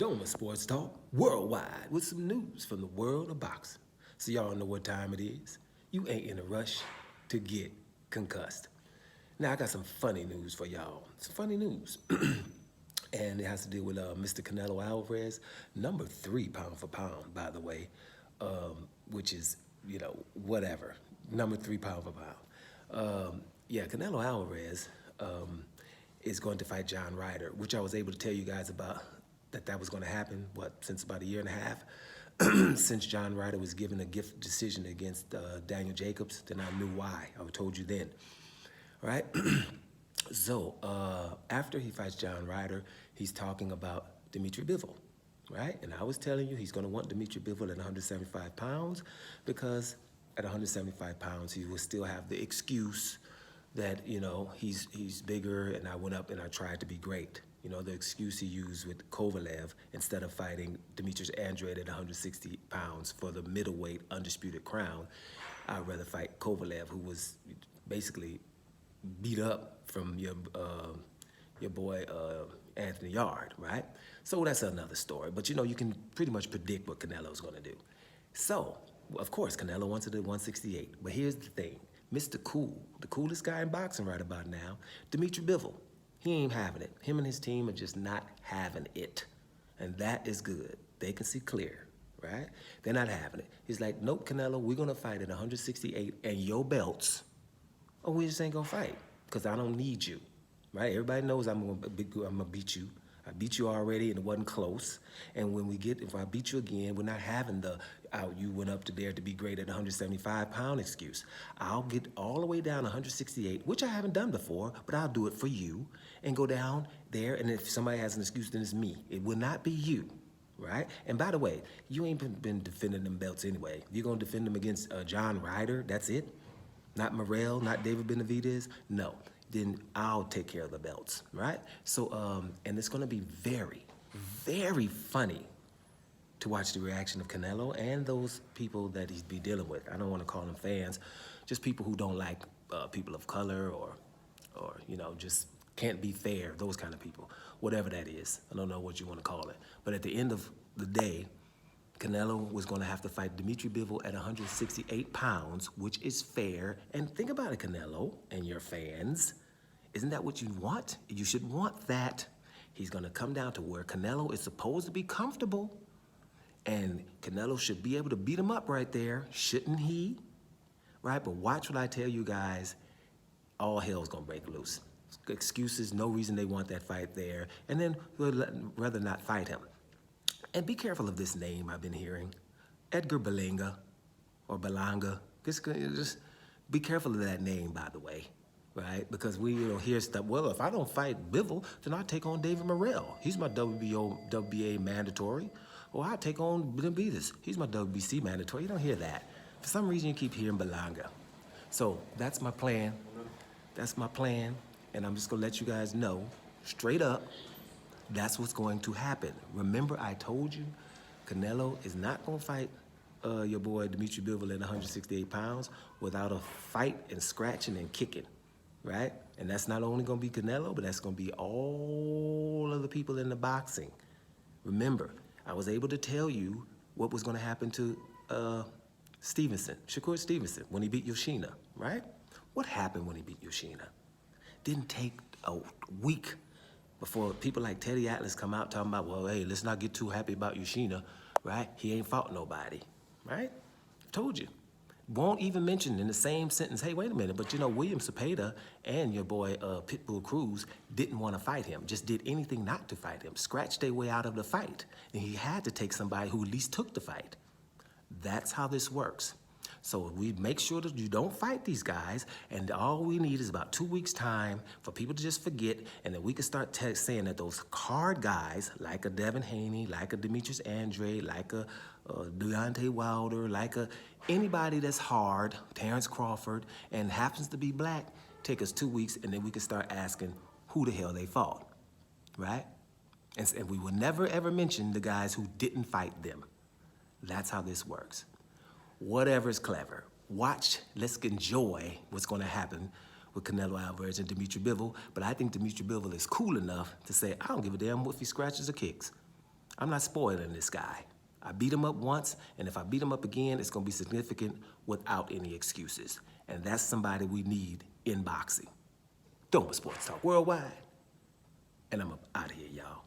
Doma Sports Talk worldwide with some news from the world of boxing. So y'all know what time it is. You ain't in a rush to get concussed. Now I got some funny news for y'all. Some funny news. And it has to do with Mr. Canelo Alvarez, number 3 pound for pound, by the way, which is, whatever. Number 3 pound for pound. Yeah, Canelo Alvarez is going to fight John Ryder, which I was able to tell you guys about that was going to happen, since about a year and a half, since John Ryder was given a gift decision against Daniel Jacobs. Then I knew why. I told you then, right? So after he fights John Ryder, he's talking about Dimitri Bivol, right? And I was telling you he's going to want Dimitri Bivol at 175 pounds because at 175 pounds he will still have the excuse that, he's bigger and I went up and I tried to be great. The excuse he used with Kovalev instead of fighting Demetrius Andrade at 160 pounds for the middleweight undisputed crown. I'd rather fight Kovalev, who was basically beat up from your boy Anthony Yard, right? So that's another story. But you can pretty much predict what Canelo's gonna do. So, of course, Canelo wants it at 168. But here's the thing. Mr. Cool, the coolest guy in boxing right about now, Dimitri Bivol, he ain't having it. Him and his team are just not having it. And that is good. They can see clear, right? They're not having it. He's like, nope, Canelo, we're gonna fight at 168 and your belts, or we just ain't gonna fight because I don't need you, right? Everybody knows I'm gonna beat you. I beat you already and it wasn't close. And if I beat you again, we're not having the you went up to there to be great at 175 pound excuse. I'll get all the way down to 168, which I haven't done before, but I'll do it for you and go down there. And if somebody has an excuse, then it's me. It will not be you, right? And by the way, you ain't been defending them belts anyway. You're gonna defend them against John Ryder, that's it? Not Morrell, not David Benavidez, no. Then I'll take care of the belts, right? So, and it's gonna be very, very funny to watch the reaction of Canelo and those people that he's be dealing with. I don't wanna call them fans, just people who don't like people of color or just can't be fair, those kind of people, whatever that is. I don't know what you wanna call it. But at the end of the day, Canelo was gonna have to fight Dimitri Bivol at 168 pounds, which is fair. And think about it, Canelo and your fans. Isn't that what you want? You should want that. He's gonna come down to where Canelo is supposed to be comfortable, and Canelo should be able to beat him up right there, shouldn't he? Right, but watch what I tell you guys, all hell's gonna break loose. Excuses, no reason they want that fight there, and then we'll rather not fight him. And be careful of this name I've been hearing, Edgar Berlanga, or Berlanga. Just be careful of that name, by the way, right? Because we hear stuff, well, if I don't fight Bivol, then I'll take on David Morrell. He's my WBA mandatory. Or I'll take on Benavidez. He's my WBC mandatory. You don't hear that. For some reason, you keep hearing Berlanga. So that's my plan. That's my plan. And I'm just gonna let you guys know, straight up, that's what's going to happen. Remember, I told you, Canelo is not gonna fight your boy Dimitri Bivol at 168 pounds without a fight and scratching and kicking, right? And that's not only gonna be Canelo, but that's gonna be all of the people in the boxing. Remember, I was able to tell you what was gonna happen to Shakur Stevenson, when he beat Yoshina, right? What happened when he beat Yoshina? Didn't take a week before people like Teddy Atlas come out talking about, well, hey, let's not get too happy about Yoshina, right? He ain't fought nobody, right? Told you. Won't even mention in the same sentence, hey, wait a minute, but William Cepeda and your boy Pitbull Cruz didn't want to fight him, just did anything not to fight him, scratched their way out of the fight. And he had to take somebody who at least took the fight. That's how this works. So we make sure that you don't fight these guys, and all we need is about 2 weeks' time for people to just forget, and then we can start saying that those card guys, like a Devin Haney, like a Demetrius Andrade, like a Deontay Wilder, like anybody that's hard, Terrence Crawford, and happens to be black, take us 2 weeks, and then we can start asking who the hell they fought, right? And we will never, ever mention the guys who didn't fight them. That's how this works. Whatever's clever. Watch, let's enjoy what's gonna happen with Canelo Alvarez and Dimitri Bivol, but I think Dimitri Bivol is cool enough to say, I don't give a damn if he scratches or kicks. I'm not spoiling this guy. I beat him up once, and if I beat him up again, it's gonna be significant without any excuses. And that's somebody we need in boxing. Doma Sports Talk Worldwide, and I'm out of here, y'all.